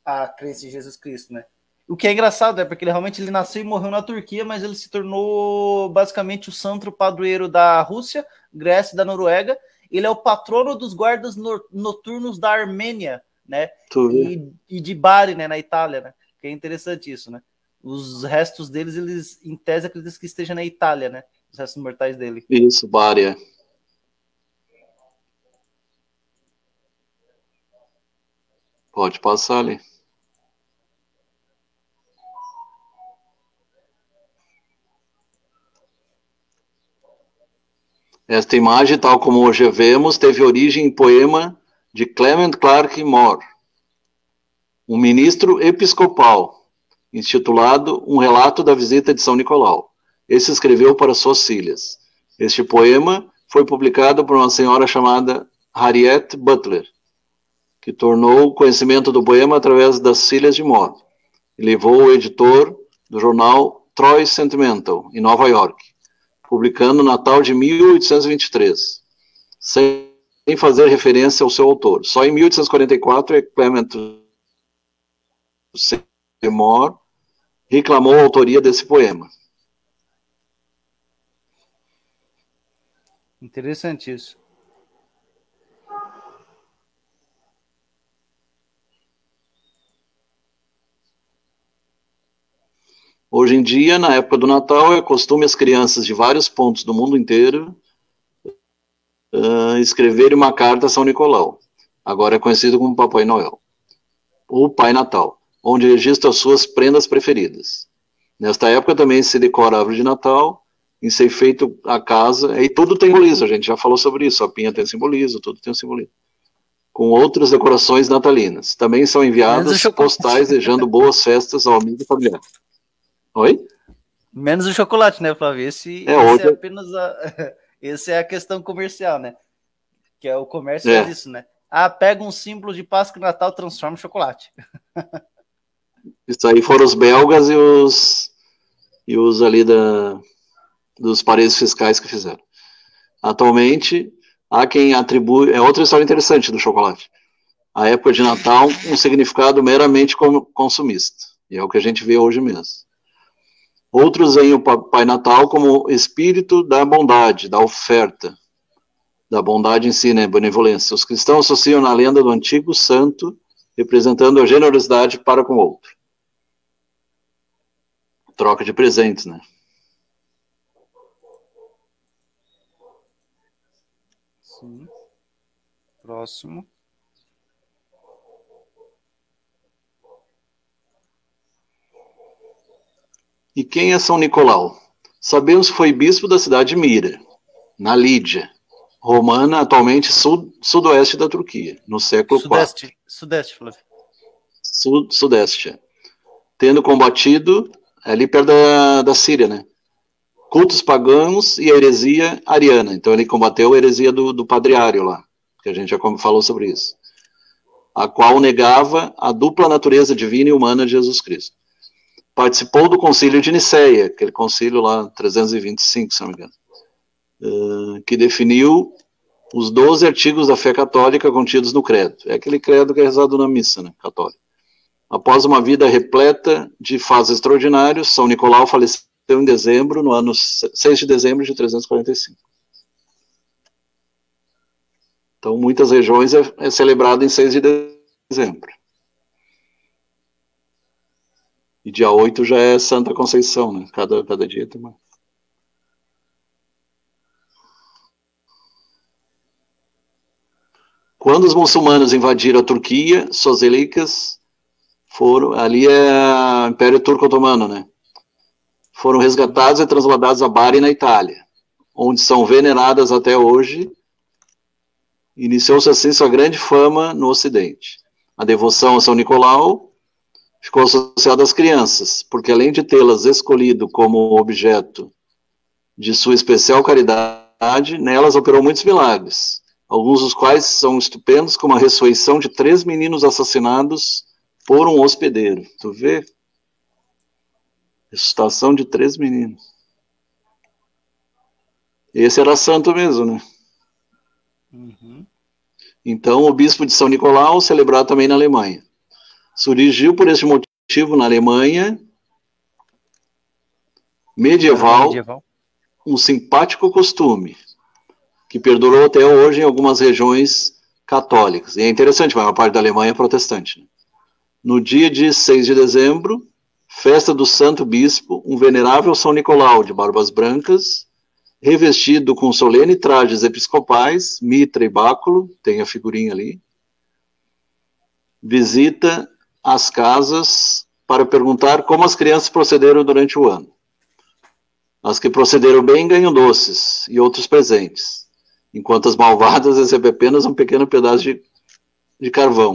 A crença em Jesus Cristo, né? O que é engraçado, porque ele nasceu e morreu na Turquia, mas ele se tornou basicamente o santo padroeiro da Rússia, Grécia e da Noruega. Ele é o patrono dos guardas noturnos da Armênia, né? E de Bari, né, na Itália, né? Que é interessante isso, né? Os restos deles, eles, em tese, acreditam que esteja na Itália, né? Os restos mortais dele. Isso, Bari. Pode passar ali. Esta imagem, tal como hoje vemos, teve origem em poema de Clement Clarke Moore, um ministro episcopal, intitulado Um Relato da Visita de São Nicolau. Esse escreveu para suas filhas. Este poema foi publicado por uma senhora chamada Harriet Butler, que tornou o conhecimento do poema através das filhas de Moore, e levou o editor do jornal Troy Sentimental, em Nova York, publicando no Natal de 1823, sem fazer referência ao seu autor. Só em 1844 é Clement Moore reclamou a autoria desse poema. Interessante isso. Hoje em dia, na época do Natal, é costume as crianças de vários pontos do mundo inteiro escreverem uma carta a São Nicolau. Agora é conhecido como Papai Noel, ou Pai Natal, onde registra as suas prendas preferidas. Nesta época também se decora a árvore de Natal, enfeita a casa, e tudo tem simbolismo, a gente já falou sobre isso, a pinha tem simbolismo, tudo tem um simbolismo. Com outras decorações natalinas. Também são enviadas postais desejando boas festas ao amigo familiar. Oi? Menos o chocolate, né, Flávio? Esse é apenas essa é a questão comercial, né? Que é o comércio é isso, né? Ah, pega um símbolo de Páscoa e Natal, transforma em chocolate. Isso aí foram os belgas e os ali dos paraísos fiscais que fizeram. Atualmente, há quem atribui... É outra história interessante do chocolate. A época de Natal, um significado meramente consumista. E é o que a gente vê hoje mesmo. Outros veem o Pai Natal como espírito da bondade, da oferta, da bondade em si, né, benevolência. Os cristãos associam na lenda do antigo santo, representando a generosidade para com o outro. Troca de presentes, né? Sim. Próximo. E quem é São Nicolau? Sabemos que foi bispo da cidade de Mira, na Lídia, romana, atualmente sudoeste da Turquia, no século IV. Sudeste, Flávio. Sudeste. Tendo combatido ali perto da Síria, né? Cultos pagãos e a heresia ariana. Então ele combateu a heresia do Padre Ário lá, que a gente já falou sobre isso. A qual negava a dupla natureza divina e humana de Jesus Cristo. Participou do concílio de Nicéia, aquele concílio lá, 325, se não me engano, que definiu os 12 artigos da fé católica contidos no credo. É aquele credo que é rezado na missa, né, católica. Após uma vida repleta de fases extraordinárias, São Nicolau faleceu em dezembro, no ano 6 de dezembro de 345. Então, muitas regiões é celebrado em 6 de dezembro. E dia 8 já é Santa Conceição, né? Cada dia tem mais. Quando os muçulmanos invadiram a Turquia, suas relíquias foram... Ali é o Império Turco Otomano, né? Foram resgatados e transladados a Bari, na Itália, onde são veneradas até hoje. Iniciou-se assim sua grande fama no Ocidente. A devoção a São Nicolau ficou associada às crianças, porque além de tê-las escolhido como objeto de sua especial caridade, nelas operou muitos milagres, alguns dos quais são estupendos, como a ressurreição de 3 meninos assassinados por um hospedeiro. Tu vê? Ressuscitação de 3 meninos. Esse era santo mesmo, né? Uhum. Então, o bispo de São Nicolau, celebrado também na Alemanha. Surgiu por esse motivo na Alemanha medieval um simpático costume que perdurou até hoje em algumas regiões católicas. E é interessante, mas a maior parte da Alemanha é protestante. Né? No dia de 6 de dezembro, festa do Santo Bispo, um venerável São Nicolau de barbas brancas, revestido com solene trajes episcopais, mitra e báculo, tem a figurinha ali, visita as casas para perguntar como as crianças procederam durante o ano. As que procederam bem ganham doces e outros presentes, enquanto as malvadas recebem apenas um pequeno pedaço de carvão.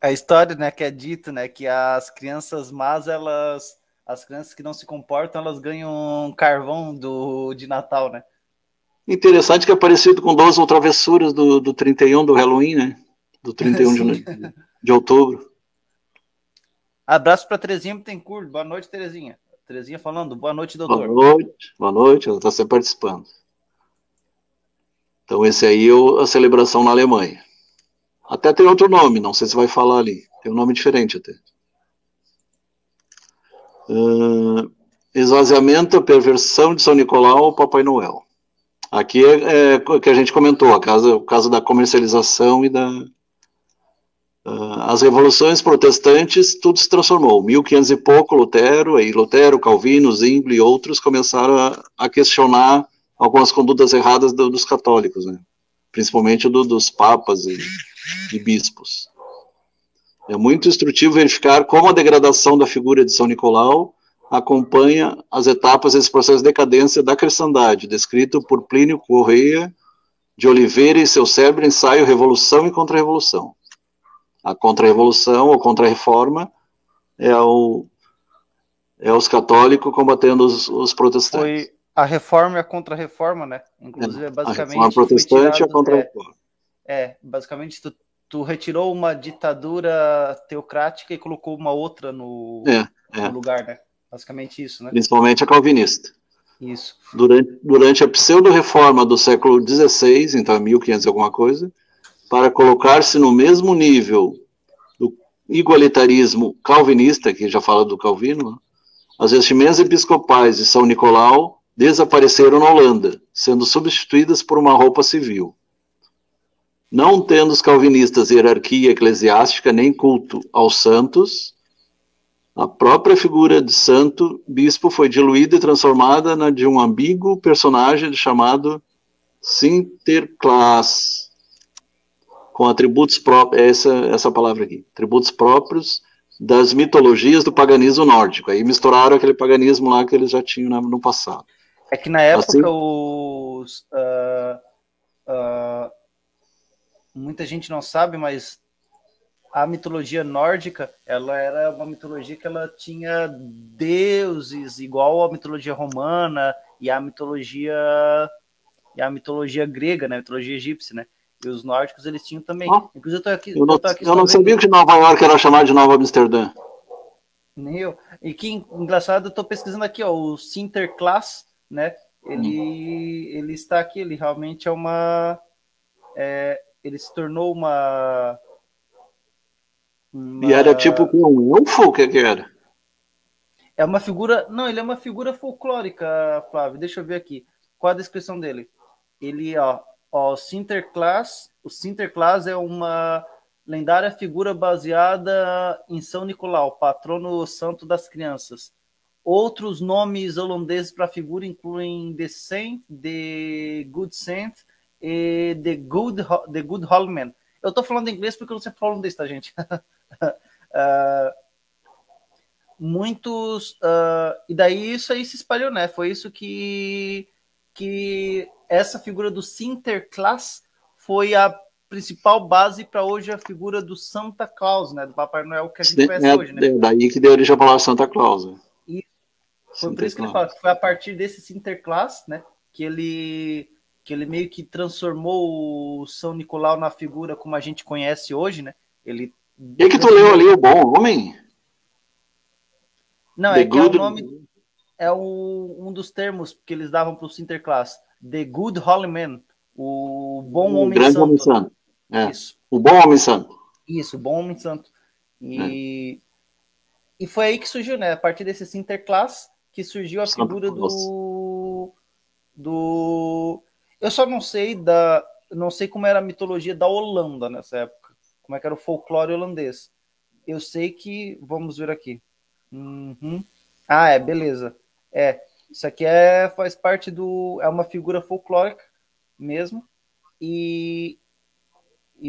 A história, né, que é dito, né, que as crianças más, as crianças que não se comportam, elas ganham carvão de Natal, né? Interessante que é parecido com 12 ou travessuras do 31 do Halloween, né? Do 31 de outubro. Abraço para Terezinha Bittencourt. Boa noite, Terezinha. Terezinha falando, boa noite, doutor. Boa noite, ela está sempre participando. Então esse aí é a celebração na Alemanha. Até tem outro nome, não sei se vai falar ali. Tem um nome diferente até. Esvaziamento, a perversão de São Nicolau ao Papai Noel. Aqui é o que a gente comentou, o caso da comercialização e as revoluções protestantes, tudo se transformou. 1500 e pouco, Lutero, Calvino, Zwingli e outros começaram a questionar algumas condutas erradas dos católicos, né? Principalmente dos papas e bispos. É muito instrutivo verificar como a degradação da figura de São Nicolau acompanha as etapas desse processo de decadência da cristandade, descrito por Plínio Correia de Oliveira e seu célebre ensaio Revolução e Contra-Revolução. A Contra-Revolução ou Contra-Reforma é os católicos combatendo os protestantes. Foi a reforma e a contra-reforma, né? Inclusive, basicamente... A reforma protestante e a contra-reforma. Basicamente, tu retirou uma ditadura teocrática e colocou uma outra no lugar, né? Basicamente isso, né? Principalmente a calvinista. Isso. Durante a pseudo-reforma do século XVI, então 1500 e alguma coisa, para colocar-se no mesmo nível do igualitarismo calvinista, que já fala do Calvino, as vestimentas episcopais de São Nicolau desapareceram na Holanda, sendo substituídas por uma roupa civil. Não tendo os calvinistas hierarquia eclesiástica nem culto aos santos, a própria figura de santo bispo foi diluída e transformada na de um ambíguo personagem chamado Sinterklaas, com atributos próprios, essa palavra aqui, atributos próprios das mitologias do paganismo nórdico. Aí misturaram aquele paganismo lá que eles já tinham no passado. É que na época muita gente não sabe, mas a mitologia nórdica, ela era uma mitologia que ela tinha deuses igual à mitologia romana e a mitologia grega, né, a mitologia egípcia, né? E os nórdicos eles tinham também. Inclusive eu não sabia que Nova York era chamada de Nova Amsterdã. Nem eu. E que engraçado, eu estou pesquisando aqui, ó, o Sinterklaas, né? Ele está aqui, ele realmente é uma... ele se tornou uma... E era tipo um elfo? O que era? É uma figura... Não, ele é uma figura folclórica, Flávio. Deixa eu ver aqui. Qual a descrição dele? Ele, o Sinterklaas é uma lendária figura baseada em São Nicolau, patrono santo das crianças. Outros nomes holandeses para a figura incluem The Saint, The Good Saint e The Good Holman. Eu estou falando inglês porque eu não sei falar holandês, tá, gente? Muitos... e daí isso aí se espalhou, né? Foi isso que essa figura do Sinterklaas foi a principal base para hoje a figura do Santa Claus, né? Do Papai Noel que a gente conhece hoje, né? Daí que deu origem a palavra Santa Claus. Né? E foi por isso que ele fala que foi a partir desse Sinterklaas, né? Que ele meio que transformou o São Nicolau na figura como a gente conhece hoje, né? Ele... E que tu leu ali, o Bom Homem? Não, é que é o nome... É um dos termos que eles davam para o Sinterklaas. The Good Holy Man. O bom homem grande santo. Homem santo. Isso. O bom homem santo. Isso, o bom homem santo. E foi aí que surgiu, né? A partir desse Sinterklaas que surgiu a figura do... Eu só não sei como era a mitologia da Holanda nessa época. Como é que era o folclore holandês. Eu sei que... Vamos ver aqui. Uhum. Beleza. Isso aqui faz parte é uma figura folclórica mesmo. E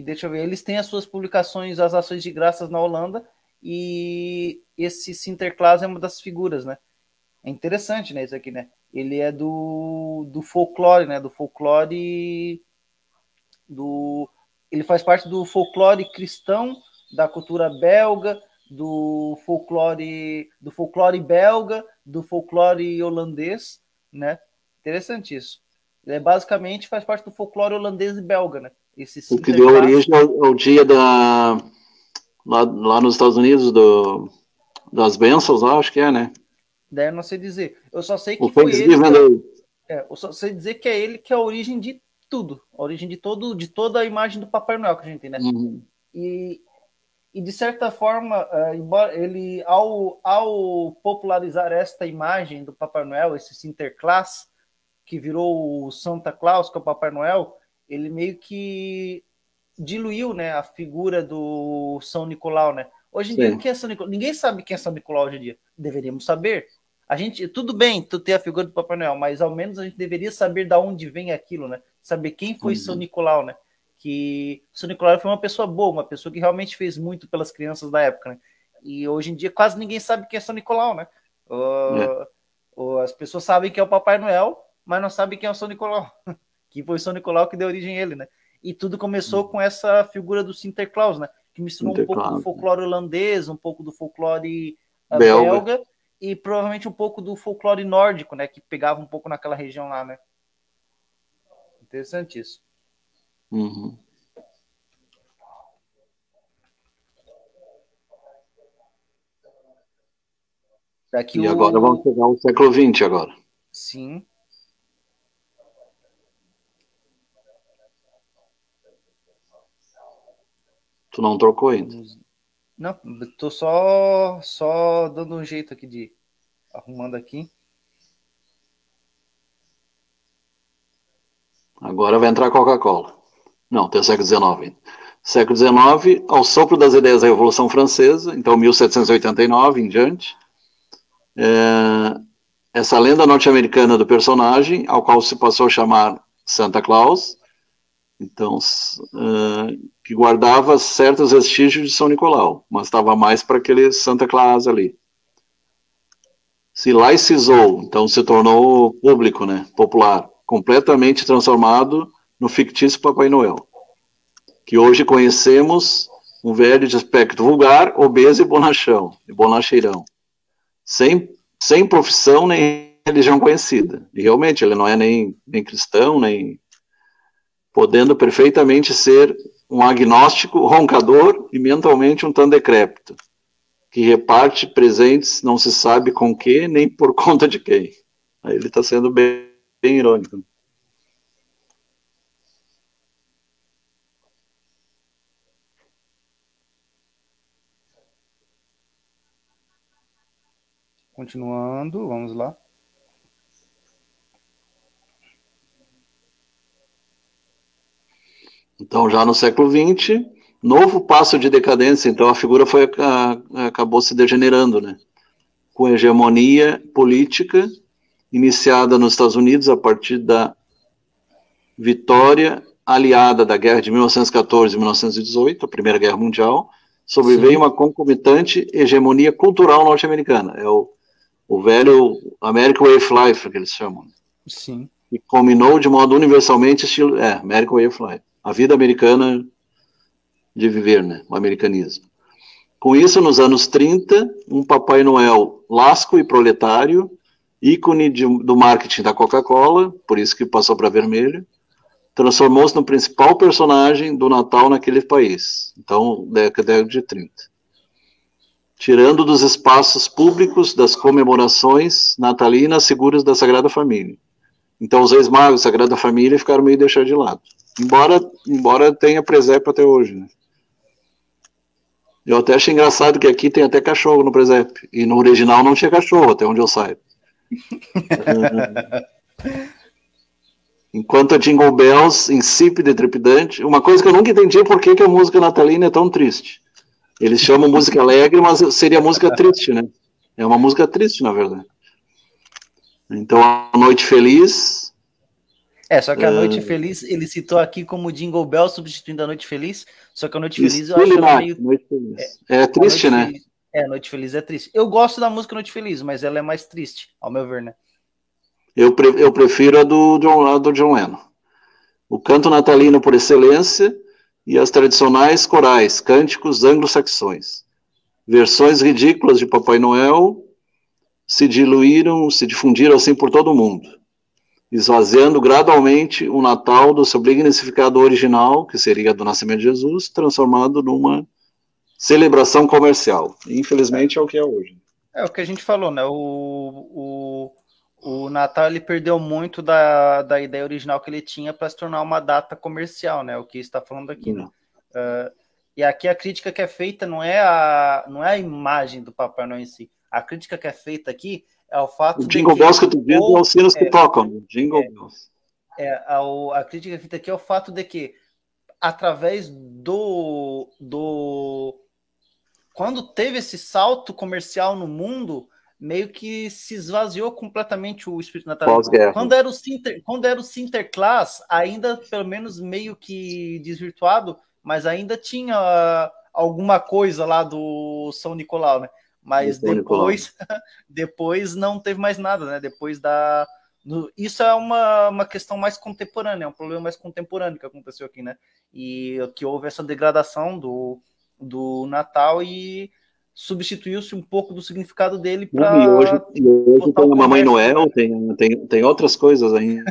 deixa eu ver, eles têm as suas publicações, as ações de graças na Holanda, e esse Sinterklaas é uma das figuras, né? É interessante, né, isso aqui, né? Ele é do folclore, né? Do folclore ele faz parte do folclore cristão, da cultura belga, do folclore belga, do folclore holandês, né? Interessante isso. Ele basicamente faz parte do folclore holandês e belga, né? O que deu origem ao dia lá nos Estados Unidos das bênçãos, acho que né? Daí eu não sei dizer. Eu só sei que foi ele. Eu só sei dizer que é ele que é a origem de tudo. A origem de toda a imagem do Papai Noel que a gente tem, né? Uhum. E de certa forma, embora ele, ao popularizar esta imagem do Papai Noel, esse Sinterklaas, que virou o Santa Claus, que é o Papai Noel, ele meio que diluiu, né, a figura do São Nicolau, né? Hoje em dia, o que é São Nicolau? Ninguém sabe quem é São Nicolau hoje em dia. Deveríamos saber. Tudo bem, tu ter a figura do Papai Noel, mas ao menos a gente deveria saber de onde vem aquilo, né? Saber quem foi São Nicolau, né? Que São Nicolau foi uma pessoa boa, uma pessoa que realmente fez muito pelas crianças da época, né? E hoje em dia quase ninguém sabe quem é São Nicolau, né? As pessoas sabem que é o Papai Noel, mas não sabem quem é o São Nicolau. Que foi São Nicolau que deu origem a ele, né? E tudo começou com essa figura do Sinterklaas, né? Que misturou um pouco do folclore holandês, um pouco do folclore belga e provavelmente um pouco do folclore nórdico, né? Que pegava um pouco naquela região lá, né? Interessante isso. Uhum. Agora vamos pegar o século XX agora. Sim. Tu não trocou ainda? Não, tô só dando um jeito aqui de arrumando aqui. Agora vai entrar a Coca-Cola. Não, tem o século XIX. Século XIX, ao sopro das ideias da Revolução Francesa, então 1789 em diante, essa lenda norte-americana do personagem, ao qual se passou a chamar Santa Claus, então, que guardava certos vestígios de São Nicolau, mas estava mais para aquele Santa Claus ali. Se laicizou, então se tornou público, né, popular, completamente transformado no fictício Papai Noel, que hoje conhecemos um velho de aspecto vulgar, obeso e bonacheirão, sem profissão nem religião conhecida. E realmente ele não é nem cristão, nem podendo perfeitamente ser um agnóstico, roncador e mentalmente um tanto decrépito, que reparte presentes não se sabe com que, nem por conta de quem. Aí ele está sendo bem irônico. Continuando, vamos lá. Então, já no século XX, novo passo de decadência, então a figura acabou se degenerando, né? Com hegemonia política iniciada nos Estados Unidos a partir da vitória aliada da guerra de 1914 e 1918, a Primeira Guerra Mundial, sobreveio uma concomitante hegemonia cultural norte-americana. É o velho American Way of Life, que eles chamam. Sim. E combinou de modo universalmente estilo... American Way of Life. A vida americana de viver, né? O americanismo. Com isso, nos anos 30, um Papai Noel lasco e proletário, ícone do marketing da Coca-Cola, por isso que passou para vermelho, transformou-se no principal personagem do Natal naquele país. Então, década de 30. Tirando dos espaços públicos das comemorações natalinas seguras da Sagrada Família. Então, os Reis Magos da Sagrada Família ficaram meio deixados de lado. Embora tenha presépio até hoje, né? Eu até achei engraçado que aqui tem até cachorro no presépio. E no original não tinha cachorro, até onde eu saio. Enquanto a Jingle Bells, insípida e trepidante, uma coisa que eu nunca entendi é por que a música natalina é tão triste. Eles chamam música alegre, mas seria música triste, né? É uma música triste, na verdade. Então, A Noite Feliz... Só que A Noite Feliz, ele citou aqui como Jingle Bell, substituindo A Noite Feliz, só que A Noite Feliz eu acho ela meio... Noite Feliz. É triste, né? Feliz, A Noite Feliz é triste. Eu gosto da música Noite Feliz, mas ela é mais triste, ao meu ver, né? Eu prefiro a do John Lennon. O canto natalino por excelência e as tradicionais corais, cânticos anglo-saxões. Versões ridículas de Papai Noel se difundiram assim por todo o mundo, esvaziando gradualmente o Natal do seu significado original, que seria do nascimento de Jesus, transformado numa celebração comercial. Infelizmente é o que é hoje. É o que a gente falou, né? O Natal ele perdeu muito da ideia original que ele tinha para se tornar uma data comercial, né? O que está falando aqui, né? E aqui a crítica que é feita não é a imagem do Papai Noel em si. A crítica que é feita aqui é o fato de que... O Jingle Bells que tu diz é os sinos que tocam. Jingle Bells. A crítica que é feita aqui é o fato de que, através quando teve esse salto comercial no mundo, meio que se esvaziou completamente o espírito natalino. Quando era o Sinterklaas, ainda pelo menos meio que desvirtuado, mas ainda tinha alguma coisa lá do São Nicolau, né? Mas depois não teve mais nada, né? Isso é uma questão mais contemporânea, é um problema mais contemporâneo que aconteceu aqui, né? E que houve essa degradação do Natal e substituiu-se um pouco do significado dele para... E hoje tem a Mamãe Noel, tem outras coisas ainda.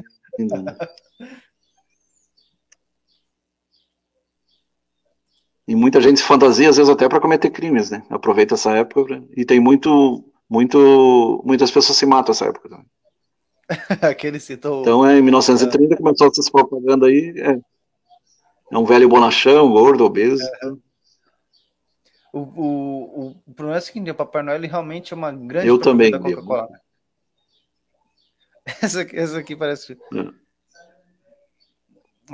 E muita gente se fantasia, às vezes, até para cometer crimes, né? Aproveita essa época e tem muitas pessoas se matam nessa época também. Aquele citou... Então, em 1930 começou essa propaganda aí. É um velho bonachão, gordo, obeso. O problema é o seguinte, o Papai Noel realmente é uma grande Eu também da Coca-Cola. Né? Essa aqui parece...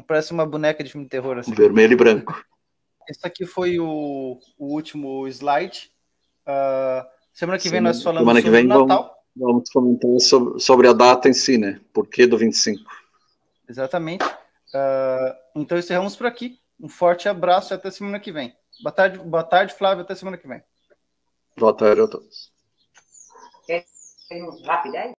Parece uma boneca de filme de terror. Assim. Vermelho e branco. Esse aqui foi o último slide. Semana que vem nós falamos sobre o Natal. Vamos comentar sobre a data em si, né? Por que do 25? Exatamente. Então encerramos por aqui. Um forte abraço e até semana que vem. Boa tarde, Flávio. Até semana que vem. Boa tarde a todos. Quer rapidez?